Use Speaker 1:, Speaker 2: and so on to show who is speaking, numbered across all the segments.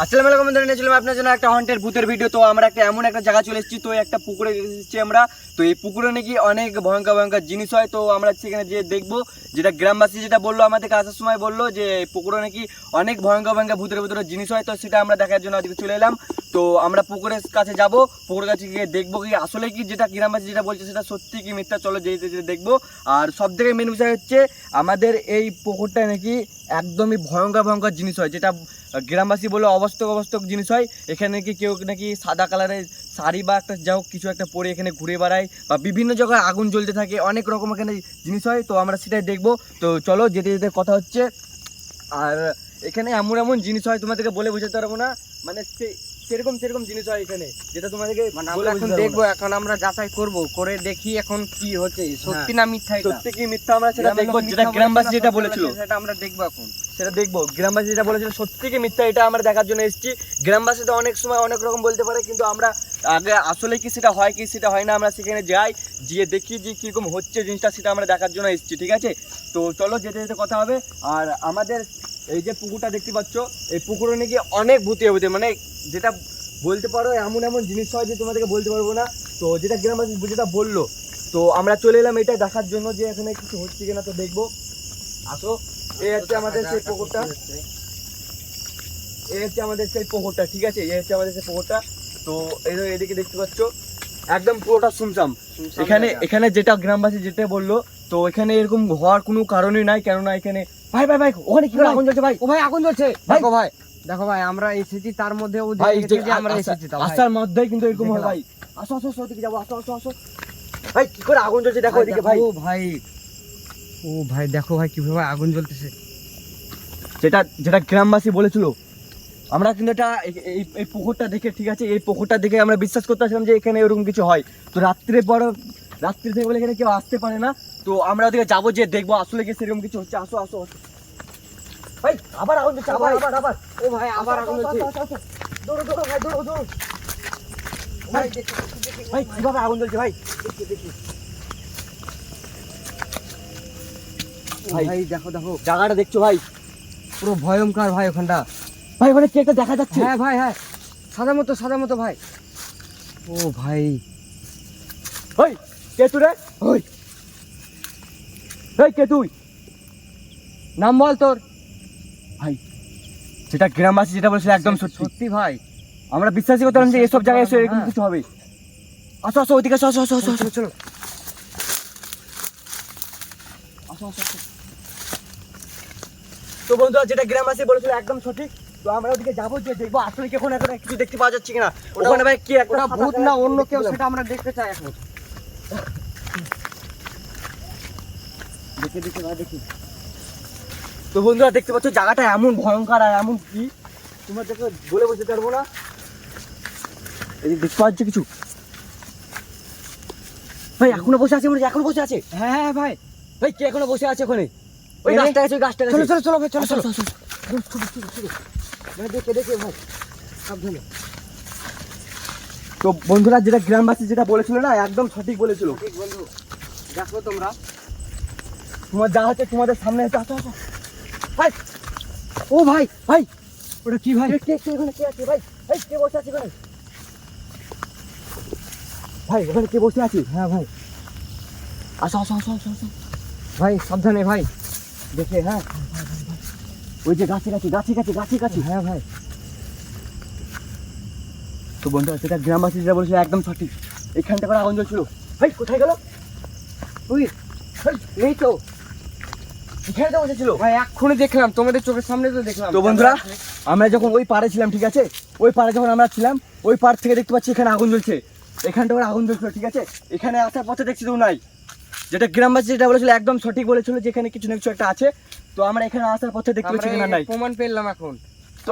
Speaker 1: আসসালামু আলাইকুম বন্ধুরা, নিয়ে চললাম আপনার জন্য একটা হন্টের ভূতের ভিডিও। তো আমরা এমন একটা জায়গা চলে এসেছি, তো একটা পুকুরে এসেছি আমরা। তো এই পুকুরে নাকি অনেক ভয়ঙ্কর ভয়ঙ্কর জিনিস হয়। তো আমরা সেখানে যে দেখবো, যেটা গ্রামবাসী যেটা বললো আমাদেরকে আসার সময়, বললো যে পুকুরে নাকি অনেক ভয়ঙ্কর ভয়ঙ্কর ভূতের ভিতরে জিনিস হয়। তো সেটা আমরা দেখার জন্য আজকে চলে এলাম। তো আমরা পুকুরের কাছে যাব, পুকুরের কাছে গিয়ে দেখবো কি আসলে কি যেটা গ্রামবাসী যেটা বলছে সেটা সত্যি কি মিথ্যা। চলো যেতে যেতে দেখবো। আর সব থেকে মেন বিষয় হচ্ছে আমাদের এই পুকুরটায় নাকি একদমই ভয়ঙ্কর ভয়ঙ্কর জিনিস হয়, যেটা গ্রামবাসী বলে অবস্থক জিনিস হয়। এখানে নাকি কেউ নাকি সাদা কালারের শাড়ি বা একটা যাও কিছু একটা পরে এখানে ঘুরে বেড়ায়, বা বিভিন্ন জায়গায় আগুন জ্বলতে থাকে, অনেক রকম এখানে জিনিস হয়। তো আমরা সেটাই দেখবো। তো চলো যেতে যেতে কথা হচ্ছে। আর এখানে এমন এমন জিনিস হয় তোমাদেরকে বলে বোঝাতে পারবো না, মানে সেরকম জিনিস হয় এখানে, যেটা তোমাদেরকে
Speaker 2: মানে আমরা এখন দেখবো, এখন আমরা যাচাই করব, করে দেখি এখন কি হচ্ছে, সত্যি না মিথ্যা।
Speaker 1: সত্যি কি মিথ্যা আমরা সেটা দেখবো, যেটা গ্রামবাসী যেটা বলেছিল
Speaker 2: সেটা আমরা দেখবো এখন।
Speaker 1: সেটা দেখবো গ্রামবাসী যেটা বলেছিল সত্যি কি মিথ্যা, এটা আমরা দেখার জন্য এসেছি। গ্রামবাসী তো অনেক সময় অনেক রকম বলতে পারে, কিন্তু আমরা আগে আসলে কি সেটা হয় কি সেটা হয় না, আমরা সেখানে যাই, গিয়ে দেখি যে কীরকম হচ্ছে জিনিসটা, সেটা আমরা দেখার জন্য এসেছি। ঠিক আছে, তো চলো যেতে যেতে কথা হবে। আর আমাদের এই যে পুকুরটা দেখতে পাচ্ছ, এই পুকুরে নাকি অনেক ভূতে মানে যেটা বলতে পারো এমন এমন জিনিস হয় যে তোমাদেরকে বলতে পারবো না। তো যেটা গ্রামবাসী যেটা বললো, তো আমরা চলে এলাম এটা দেখার জন্য যে এখানে কিছু হচ্ছে কিনা। তো দেখবো, আসো। এই হচ্ছে আমাদের সেই পুকুরটা, এই হচ্ছে আমাদের সেই পুকুরটা। ঠিক আছে, এই হচ্ছে আমাদের সেই পুকুরটা। তো এদিকে দেখতে পাচ্ছ একদম পুরোটা শুনছাম। এখানে যেটা গ্রামবাসী যেটা বললো, তো এখানে এরকম হওয়ার কোনো কারণই নাই। কেননা এখানে ভাই ভাই ভাই ওখানে কি আগুন জ্বলছে ভাই,
Speaker 2: ও ভাই আগুন জ্বলছে।
Speaker 1: ভাই
Speaker 2: দেখো ভাই আমরা এসেছি, তার মধ্যে ও
Speaker 1: ভাই
Speaker 2: দেখেছে যে আমরা এসেছি।
Speaker 1: আসার মধ্যেই কিন্তু এরকম হয় ভাই। আসো আসো আসো, ওদিকে যাবো, আসো আসো আসো ভাই। কি করে আগুন জ্বলছে দেখো ওদিকে ভাই।
Speaker 2: ও ভাই দেখো ভাই কিভাবে আগুন জ্বলতেছে।
Speaker 1: যেটা গ্রামবাসী বলেছিল, আমরা কিন্তু এটা এই পুকুরটা দেখে, ঠিক আছে, এই পুকুরটা দেখে আমরা বিশ্বাস করতে আসলাম যে এখানে এরকম কিছু হয়। তো রাত্রে থেকে বলে এখানে কেউ আসতে পারে না। তো আমরা ওদিকে যাবো, যে দেখবো আসলে কি সেরকম কিছু হচ্ছে। আসো আসো আসো ভাই, আবার আগুন জ্বলছে, আবার
Speaker 2: ও ভাই আবার আগুন জ্বলছে।
Speaker 1: দৌড়ো দৌড়ো ভাই, দৌড়ো ভাই কিভাবে আগুন জ্বলছে ভাই, দেখি
Speaker 2: ভাই দেখো
Speaker 1: জায়গাটা দেখছো ভাই,
Speaker 2: পুরো ভয়ঙ্কর ভাই ওখানটা।
Speaker 1: ভাই ওখানে কি একটা দেখা যাচ্ছে।
Speaker 2: হ্যাঁ ভাই, হ্যাঁ সাদা মতো ভাই। ও ভাই
Speaker 1: ওই কে তুই রে, ওই কে তুই,
Speaker 2: নাম বল তোর।
Speaker 1: ভাই যেটা গ্রামবাসী যেটা বলেছিল একদম
Speaker 2: সত্যি ভাই,
Speaker 1: আমরা বিশ্বাসই করতাম যে এসব জায়গায় এসে এরকম কিছু হবে। আসো আসো ওইদিকে আসো, আসো আসো আসো আসো
Speaker 2: চলো
Speaker 1: আসো আসো আসো। তো বন্ধুরা যেটা গ্রামবাসী বলেছিল একদম সঠিক। তো আমরা ওদিকে যাবো, যে দেখবো আসলে কি এখন কিছু দেখতে পাওয়া যাচ্ছে কিনা। ওখানে ভাই কি একটা
Speaker 2: ভূত না অন্য কেউ, সেটা আমরা দেখতে চাই এখন।
Speaker 1: দেখি ভাই দেখি। তো বন্ধুরা দেখতে পাচ্ছ জায়গাটা এমন ভয়ঙ্কর আর এমন কি তোমাদেরকে বলে বোঝাতে পারবো না। এই দেখতে পাচ্ছ কিছু ভাই, এখনো বসে আছে, এখনো বসে আছে।
Speaker 2: হ্যাঁ ভাই,
Speaker 1: ভাই কে এখনো বসে আছে ওখানে, ওই গাছটা আছে, ওই গাছটা আছে।
Speaker 2: চলো ভাই, চলো
Speaker 1: ভাই দেখে ভাই সাবধানে। তো বন্ধুরা যেটা গ্রামবাসী যেটা বলেছিল না একদম সঠিক বলেছিল।
Speaker 2: ঠিক বন্ধু, দেখো তোমরা,
Speaker 1: তোমার যা হচ্ছে তোমাদের সামনে হচ্ছে। আসো আসো ভাই।
Speaker 2: ও ভাই
Speaker 1: ভাই
Speaker 2: ওটা কি ভাই?
Speaker 1: কে ওখানে কে আছে ভাই, ভাই কে বসে আছে ওখানে, ভাই ওখানে কে বসে আছে।
Speaker 2: হ্যাঁ ভাই,
Speaker 1: আসো আসো আসো আসো আসো
Speaker 2: ভাই সাবধানে ভাই,
Speaker 1: দেখে। হ্যাঁ ওই যে গাছে কাছে।
Speaker 2: হ্যাঁ ভাই।
Speaker 1: তো বন্ধুরা সেটা গ্রামবাসী যেটা বলেছিল একদম সঠিক। এখানটা করে আগুন জ্বলছিল। ভাই কোথায় গেল
Speaker 2: ওই এই তো
Speaker 1: এখানে তো বসেছিল
Speaker 2: ভাই, এক্ষুনি দেখলাম, তোমাদের চোখের সামনে তো দেখলাম।
Speaker 1: তো বন্ধুরা আমরা যখন ওই পাড়ে ছিলাম, ঠিক আছে, ওই পাড়ে যখন আমরা ছিলাম, ওই পাড় থেকে দেখতে পাচ্ছি এখানে আগুন জ্বলছে, এখানটা করে আগুন জ্বলছিল। ঠিক আছে, এখানে আসার পথে দেখছি তো নাই। যেটা গ্রামবাসী যেটা বলেছিল একদম সঠিক বলেছিল যে এখানে কিছু না কিছু একটা আছে। তো আমরা এখানে আসার পথে দেখতে পাচ্ছি এখানে নাই।
Speaker 2: প্রমাণ পেলাম এখন।
Speaker 1: তো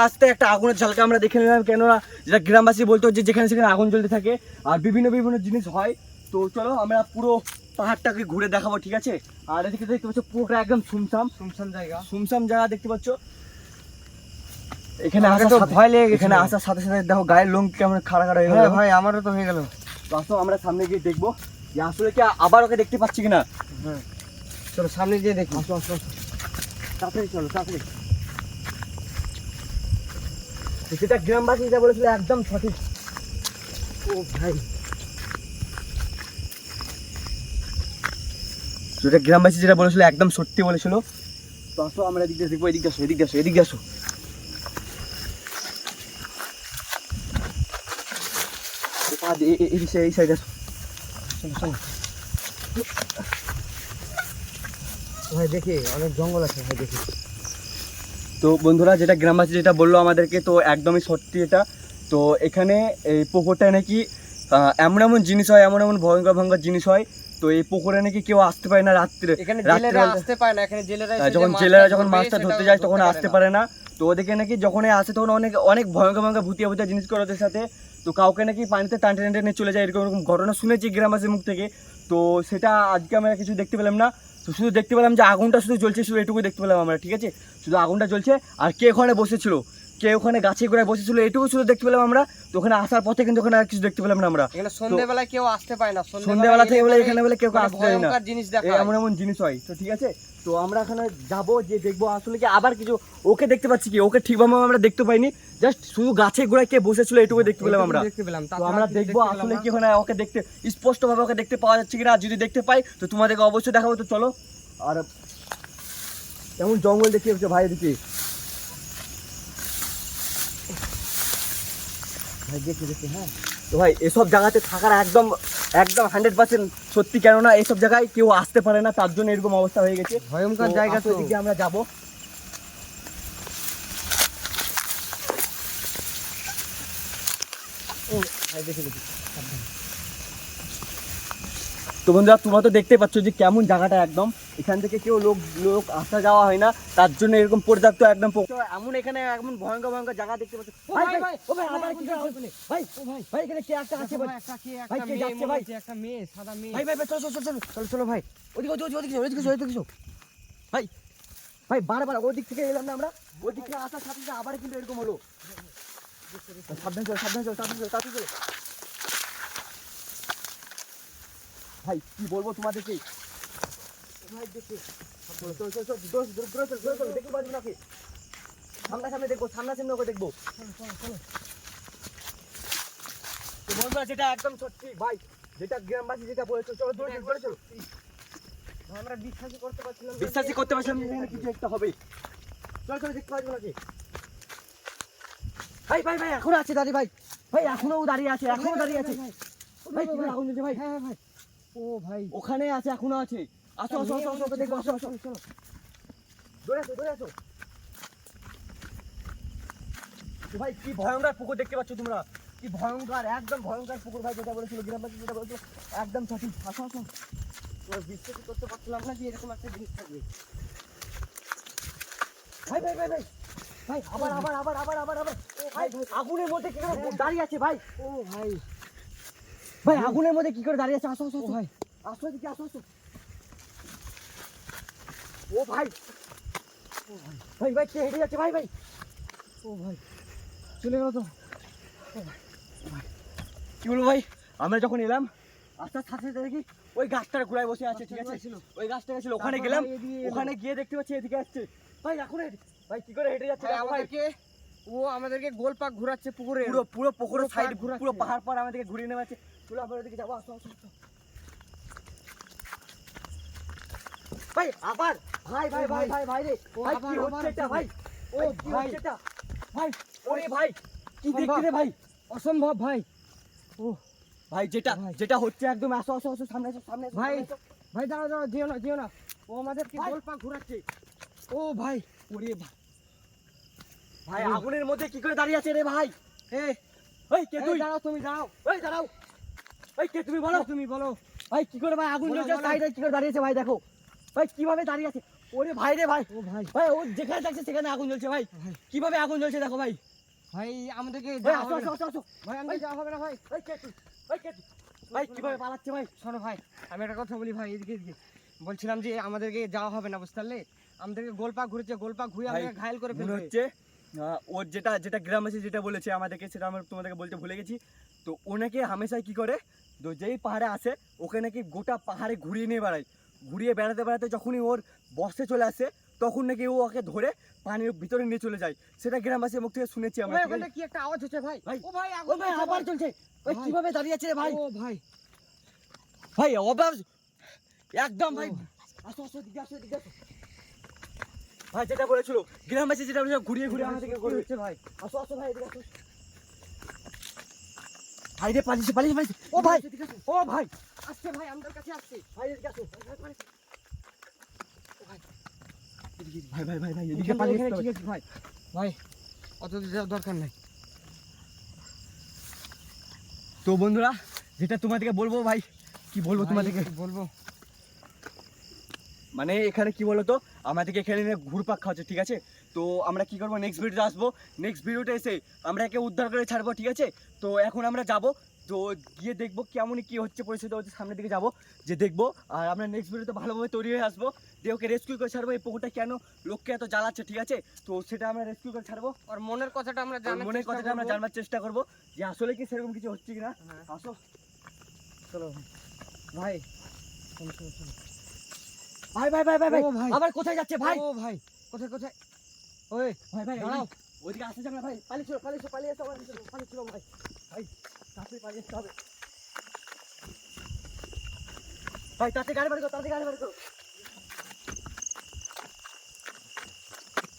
Speaker 1: আস্তে একটা আগুনের ঝালকা আমরা দেখে নিলাম, কেননা যেটা গ্রামবাসী বলতো যে যেখানে সেখানে আগুন জ্বলতে থাকে আর বিভিন্ন জিনিস হয়। তো চলো আমরা পুরো পাহাড়টাকে ঘুরে দেখাবো। ঠিক আছে, আর এদিকে দেখতে পাচ্ছ পুরোটা একদম শুনশান জায়গা দেখতে পাচ্ছ। এখানে
Speaker 2: আগে তো ভয় লেগে গেছে।
Speaker 1: এখানে আসার সাথে সাথে দেখো গায়ের লোম কেমন খাড়া হয়ে গেল।
Speaker 2: হ্যাঁ ভাই, আমারও তো হয়ে গেল।
Speaker 1: তো আসো আমরা সামনে গিয়ে দেখবো যে আসলে কি আবার ওকে দেখতে পাচ্ছি কিনা।
Speaker 2: হ্যাঁ চলো সামনে গিয়ে দেখি।
Speaker 1: আসো তাড়াতাড়ি চলো তাড়াতাড়ি। তো যেটা গ্রামবাসী যেটা বলেছিল একদম সঠিক। ও ভাই, যেটা গ্রামবাসী যেটা বলেছিল একদম সত্যি বলেছিল। তো আসো আমরা এদিক দিয়ে দেখবো, এদিকে আসো, এদিকে আসো, এদিকে আসো। এই সাইডে আসো, শোনো শোনো
Speaker 2: ভাই দেখি অনেক জঙ্গল আছে ভাই, দেখি।
Speaker 1: তো বন্ধুরা যেটা গ্রামবাসী যেটা বললো আমাদেরকে, তো একদমই সত্যি এটা। তো এখানে এই পুকুরটা নাকি এমন এমন জিনিস হয়, এমন এমন ভয়ঙ্কর ভয়ঙ্কর জিনিস হয়। তো এই পুকুরে নাকি কেউ আসতে পারে না রাত্রে,
Speaker 2: এখানে
Speaker 1: রাত্রে
Speaker 2: জেলেরা আসতে পারে না, এখানে জেলেরা এসে যে
Speaker 1: যখন
Speaker 2: মাছটা
Speaker 1: জেলেরা যখন
Speaker 2: ধরবে,
Speaker 1: মাছটা
Speaker 2: সেটা
Speaker 1: ধরতে যায় তখন
Speaker 2: ধরতে
Speaker 1: আসতে পারে না। তো ওদেরকে নাকি যখনই আসে তখন অনেক অনেক ভয়ঙ্কর ভয়ঙ্কর ভূতিয়া ভূতিয়া জিনিস করে ওদের সাথে। তো কাউকে নাকি পানিতে টানতে টানতে নিয়ে চলে যায়, এরকম এরকম ঘটনা শুনেছি গ্রামবাসীর মুখ থেকে। তো সেটা আজকে আমরা কিছু দেখতে পেলাম না। তো শুধু দেখতে পেলাম যে আগুনটা শুধু জ্বলছে, শুধু এটুকুই দেখতে পেলাম আমরা, ঠিক আছে? শুধু আগুনটা জ্বলছে, আর কে ওখানে বসেছিল, কে ওখানে গাছে গোড়ায় বসেছিল, এটুকু শুধু দেখতে পেলাম আমরা। তো ওখানে আসার পথে কিন্তু ওখানে আর কিছু দেখতে পেলাম না আমরা।
Speaker 2: এখানে সন্ধ্যেবেলায় কেউ আসতে পারে না,
Speaker 1: সন্ধ্যেবেলা থেকে বলে এখানে বলে কেউ
Speaker 2: মানে
Speaker 1: আসতে পারে না,
Speaker 2: ভয়ঙ্কর জিনিস দেখা
Speaker 1: এমন এমন জিনিস হয়। তো ঠিক আছে, তো আমরা এখানে যাবো, যে দেখবো আসলে কি আবার কিছু ওকে দেখতে পাচ্ছি কি, ওকে ঠিকভাবে আমরা দেখতে পাইনি, জাস্ট শুধু গাছে গোড়ায় কে বসেছিল এটুকু দেখতে পেলাম আমরা।
Speaker 2: দেখতে পেলাম,
Speaker 1: তো আমরা দেখবো আসলে কি ওখানে ওকে দেখতে স্পষ্টভাবে ওকে দেখতে পাওয়া যাচ্ছে কিনা। আর যদি দেখতে পাই তো তোমাদেরকে অবশ্যই দেখাবো। তো চলো। আর এমন জঙ্গল দেখতে হচ্ছে ভাই, এদিকে ভাই, দেখে দেখে। হ্যাঁ, তো ভাই এসব জায়গাতে থাকার একদম একদম 100% সত্যি, কেননা এসব জায়গায় কেউ আসতে পারে না, তার জন্য এরকম অবস্থা হয়ে গেছে।
Speaker 2: ভয়ঙ্কর জায়গা। তো
Speaker 1: এদিকে আমরা যাবো। ও ভাই, দেখে দেখি। তো বন্ধুরা তোমরা তো দেখতে পাচ্ছ যে কেমন জায়গাটা, একদম এখান থেকে কেউ লোক আসা যাওয়া হয় না, তার জন্য এরকম পর্যাপ্ত একদম এমন এখানে এমন ভয়ঙ্কর ভয়ঙ্কর জায়গা দেখতে পাচ্ছ। ভাই ভাই ও ভাই, আবার কি করে আসলে ভাই? ও ভাই ভাই, এখানে কে একটা আছে ভাই, ভাই কে যাচ্ছে ভাই?
Speaker 2: একটা মেয়ে, সাদা মেয়ে।
Speaker 1: ভাই ভাই ভাই, চলো চলো চলো চলো চলো ভাই, ওদিকে ওদিকে ওদিকে ওদিকে ওদিকে ভাই ভাই, বারবার ওদিক থেকে এলাম না আমরা, ওদিক থেকে আসার সাথে সাথে আবার কিন্তু এরকম হলো। সাবধান চলো, সাবধান চলো, সাবধান চলো, তাড়াতাড়ি চলো ভাই, কি বলবো তোমাদেরকে ভাই, দেখে দেখতে পারবো নাকি? সামনে দেখবো, সামনাসামনি ওকে দেখবো। তো বন্ধুরা যেটা একদম সত্যি ভাই, যেটা গ্রামবাসী যেটা বলেছো, চলো দৌড়ে চলো।
Speaker 2: আমরা বিশ্বাসই করতে পারছিলাম না,
Speaker 1: বিশ্বাসই করতে পারছিলাম না এখানে কিছু একটা হবে। চলো চলো, দেখতে পারবো নাকি? ভাই ভাই ভাই, এখনো আছে দাঁড়িয়ে ভাই, ভাই এখনো দাঁড়িয়ে আছে, এখনো দাঁড়িয়ে আছে ভাই। কি করে আগুন জ্বলছে ভাই?
Speaker 2: হ্যাঁ ভাই। ও ভাই,
Speaker 1: ওখানে আছে, এখনো আছে। আসো আসো আসো আসো, ওকে দেখবো, আসো আসো চলো, দৌড়ে আসো দৌড়ে আসো। তো ভাই কি ভয়ঙ্কর পুকুর দেখতে পাচ্ছ তোমরা, কি ভয়ঙ্কর, একদম ভয়ঙ্কর পুকুর ভাই, যেটা বলেছিল গ্রামবাসী যেটা বলেছিল একদম সঠিক। আসো আসো,
Speaker 2: বিশ্বাসই করতে পারছিলাম না যে এরকম একটা জিনিস থাকবে।
Speaker 1: ভাই ভাই ভাই ভাই ভাই, আবার আবার আবার আবার আবার আবার ভাই, আগুনের মধ্যে কি করে দাঁড়িয়ে আছে ভাই?
Speaker 2: ও ভাই
Speaker 1: ভাই আগুনের মধ্যে কি করে দাঁড়িয়ে আছে? আসো আসো
Speaker 2: ও ভাই,
Speaker 1: আসো এদিকে, আসো আসো। ও ভাই, ভাই ভাই কে হেঁটে যাচ্ছে ভাই? ভাই
Speaker 2: ও ভাই, চলে গেল তো।
Speaker 1: কি বলবো ভাই, আমরা যখন এলাম আস্তে আস্তে সাথে দেখি ওই গাছটার গোড়ায় বসে আছে, ঠিক আছে? ওই গাছটা ছিল, ওখানে গেলাম, ওখানে গিয়ে দেখতে পাচ্ছি এদিকে আসছে ভাই। এখন ভাই কি করে হেঁটে যাচ্ছে দেখো ভাই।
Speaker 2: আমাদেরকে গোল পাক ঘোরাচ্ছে পুকুরে,
Speaker 1: পুরো পুরো পুকুরের সাইড
Speaker 2: ঘোরাচ্ছে।
Speaker 1: পুরো পাহাড় পাড় আমাদেরকে ঘুরিয়ে নেওয়া আছে। চলো আমরা ওদিকে যাবো, আসো আসো আসো। ভাই আবার ভাই ভাই ভাই ভাই ভাই রে ভাই,
Speaker 2: আবার,
Speaker 1: কি
Speaker 2: আবার
Speaker 1: হচ্ছে এটা
Speaker 2: আসছে।
Speaker 1: ভাই?
Speaker 2: ও
Speaker 1: কি
Speaker 2: ভাই,
Speaker 1: হচ্ছে এটা ভাই? ওরে ভাই কি দেখতে রে ভাই?
Speaker 2: অসম্ভব ভাই। ও
Speaker 1: ভাই যেটা
Speaker 2: ভাই।
Speaker 1: যেটা হচ্ছে একদম, আসো আসো আসো, সামনে আসো, সামনে আসো,
Speaker 2: ভাই,
Speaker 1: সামনে আসো।
Speaker 2: ভাই দাঁড়াও দাঁড়াও, যেও না যেও না, ও আমাদেরকে
Speaker 1: ভাই।
Speaker 2: গোল পাক ঘোরাচ্ছে। ও ভাই,
Speaker 1: ওরে ভাই, ভাই আগুনের মধ্যে কি করে দাঁড়িয়ে আছে রে ভাই? এই কে তুই?
Speaker 2: দাঁড়াও, তুমি দাঁড়াও,
Speaker 1: এই দাঁড়াও, এই কে তুমি বলো?
Speaker 2: তুমি বলো।
Speaker 1: ভাই কি করে ভাই আগুন
Speaker 2: বলো,
Speaker 1: জ্বলছে,
Speaker 2: বলো।
Speaker 1: সাইডে কি করে দাঁড়িয়েছে ভাই? দেখো ভাই কিভাবে দাঁড়িয়ে আছে। ওরে ভাই রে ভাই,
Speaker 2: ও ভাই,
Speaker 1: ভাই ও যেখানে থাকছে সেখানে আগুন জ্বলছে ভাই।
Speaker 2: ভাই।
Speaker 1: কিভাবে আগুন জ্বলছে দেখো ভাই।
Speaker 2: ভাই আমাদেরকে
Speaker 1: ভাই
Speaker 2: যাওয়া
Speaker 1: আসো
Speaker 2: হবে
Speaker 1: আসো
Speaker 2: না।
Speaker 1: আসো আসো।
Speaker 2: ভাই আমাদের যাওয়া হবে না ভাই।
Speaker 1: এই কে তুই? এই কে তুই? ভাই কিভাবে পালাচ্ছে ভাই?
Speaker 2: শোনো ভাই, আমি একটা কথা বলি ভাই, এদিকে এদিকে বলছিলাম যে আমাদেরকে যাওয়া হবে না, বুঝতে পারলে? আমাদেরকে গোল পাক ঘুরেছে, গোল পাক ঘুরে
Speaker 1: ভাই,
Speaker 2: আমাদেরকে ঘায়ল করে
Speaker 1: মনে
Speaker 2: ফেলবে।
Speaker 1: হচ্ছে ওর যেটা যেটা গ্রামবাসী যেটা বলেছে আমাদেরকে, সেটা আমরা তোমাদেরকে বলতে ভুলে গেছি। তো ওনাকে হামেশাই কি করে, তো যেই পাহাড়ে আসে ওকে নাকি গোটা পাহাড়ে ঘুরিয়ে নিয়ে বেড়ায়, ঘুরিয়ে বেড়াতে বেড়াতে যখনই ওর বসে চলে আসে তখন নাকি ও ওকে ধরে পানির ভিতরে নিয়ে চলে যায়। সেটা গ্রামবাসীর মুখ থেকে শুনেছি আমরা।
Speaker 2: ভাই
Speaker 1: ঠিক আছে?
Speaker 2: ওখানে কি একটা আওয়াজ হচ্ছে ভাই।
Speaker 1: ভাই,
Speaker 2: ও ভাই
Speaker 1: ও
Speaker 2: আগুন
Speaker 1: ভাই
Speaker 2: জ্বলছে
Speaker 1: আবার
Speaker 2: ভাই।
Speaker 1: চলছে। ভাই
Speaker 2: ভাই।
Speaker 1: কিভাবে দাঁড়িয়ে আছে রে ভাই?
Speaker 2: ও ভাই
Speaker 1: ভাই অবাক একদম ভাই। আসো আসো দিকে আসো দিকে আসো। ভাই যেটা বলেছিল গ্রামবাসী যেটা বলেছিল ঘুরিয়ে ঘুরিয়ে আমাদেরকে
Speaker 2: সত্যি
Speaker 1: করবে।
Speaker 2: হচ্ছে ভাই।
Speaker 1: আসো আসো ভাই এদিকে আসো। ভাই রে পালিয়েছে পালিয়েছে পালিয়েছে। ও ভাই ও ভাই
Speaker 2: আসছে ভাই আমাদের কাছে আসছে।
Speaker 1: ভাই এদিকে আসো।
Speaker 2: ও ভাই
Speaker 1: ভাই ভাই ভাই ভাই এদিকে
Speaker 2: এখানে
Speaker 1: পালিয়েছে
Speaker 2: এখানে
Speaker 1: তো।
Speaker 2: ঠিক আছে ভাই। ভাই অত দূর যাওয়ার দরকার নাই।
Speaker 1: তো বন্ধুরা যেটা তোমাদেরকে বলবো ভাই, কি বলবো তোমাদেরকে,
Speaker 2: ভাই, বলবো
Speaker 1: মানে এখানে কি বলতো আমাদেরকে এখানে নিয়ে ঘুরপাক খাওয়াচ্ছে। ঠিক আছে, তো আমরা কি করবো নেক্সট ভিডিওতে আসবো। নেক্সট ভিডিওতে এসে আমরা একে উদ্ধার করে ছাড়বো। ঠিক আছে, তো এখন আমরা যাব, তো গিয়ে দেখবো কেমন কি হচ্ছে পরিস্থিতি হচ্ছে, সামনের দিকে যাবো যে দেখবো। আর আমরা নেক্সট ভিডিওতে ভালোভাবে তৈরি হয়ে আসবো, দিয়ে ওকে রেস্কিউ করে ছাড়বো। এই পুকুরটা কেন লোককে এত জ্বালাচ্ছে, ঠিক আছে, তো সেটা আমরা রেস্কিউ করে ছাড়বো।
Speaker 2: আর মনের কথাটা আমরা
Speaker 1: ওর
Speaker 2: জানার
Speaker 1: মনের
Speaker 2: চেষ্টা
Speaker 1: কথাটা আমরা
Speaker 2: করবো।
Speaker 1: জানবার চেষ্টা করবো যে আসলে কি সেরকম কিছু হচ্ছে কিনা।
Speaker 2: হ্যাঁ।
Speaker 1: আসো।
Speaker 2: চলো ভাই। শোনো, শোনো, শোনো।
Speaker 1: ভাই ভাই ভাই ভাই ভাই
Speaker 2: ও ভাই।
Speaker 1: আবার কোথায় যাচ্ছে ভাই?
Speaker 2: ও ভাই কোথায় কোথায়? ওই
Speaker 1: ভাই ভাই
Speaker 2: দাঁড়াও।
Speaker 1: ওইদিকে আসতে যাবে না ভাই, পালিয়ে ছিল পালিয়ে ছিল পালিয়ে এসো পালিয়ে ছিল ভাই। ভাই তাড়াতাড়ি পালিয়ে আসতে হবে ভাই, তাড়াতাড়ি গাড়ি বাড়ি করো, তাড়াতাড়ি গাড়ি বাড়ি করো।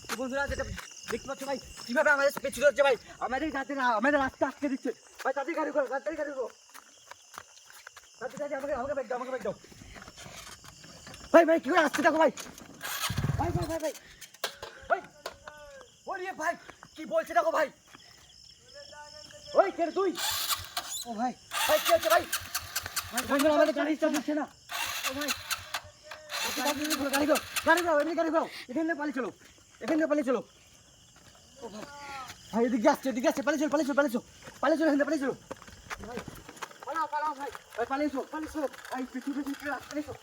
Speaker 1: তো বন্ধুরা যেটা দেখতে পাচ্ছ ভাই কিভাবে আমাদের পেছনে হচ্ছে ভাই, আমাদের আমাদের রাস্তা আটকে দিচ্ছে ভাই। তাড়াতাড়ি গাড়ি করো, তাড়াতাড়ি গাড়ি করো, তাড়াতাড়ি আমাকে আমাকে ব্যাগ দাও, আমাকে ব্যাগ দাও। ভাই ভাই কি করে আসছে দেখো ভাই। ভাই ভাই ভাই ভাই ভাই ওরে ভাই কি বলছে দেখো ভাই। ওই কে রে তুই?
Speaker 2: ও ভাই
Speaker 1: ভাই কি হচ্ছে ভাই? বন্ধুরা আমাদের গাড়ি স্টার্ট হচ্ছে না।
Speaker 2: ও ভাই
Speaker 1: গাড়ি করো গাড়ি করো এমনি গাড়ি করো, এখান থেকে পালিয়ে চলো, এখান থেকে পালিয়ে চলো।
Speaker 2: ও ভাই
Speaker 1: ভাই এদিকে যাচ্ছে এদিকে যাচ্ছে, পালিয়ে চলো পালিয়ে চলো পালিয়ে চলো পালিয়ে চলো, এখান থেকে পালিয়ে চলো
Speaker 2: ভাই পালাও পালাও ভাই।
Speaker 1: ভাই পালিয়ে চলো পালিয়ে চলো ভাই, পিছু পিছু পালিয়ে চলো।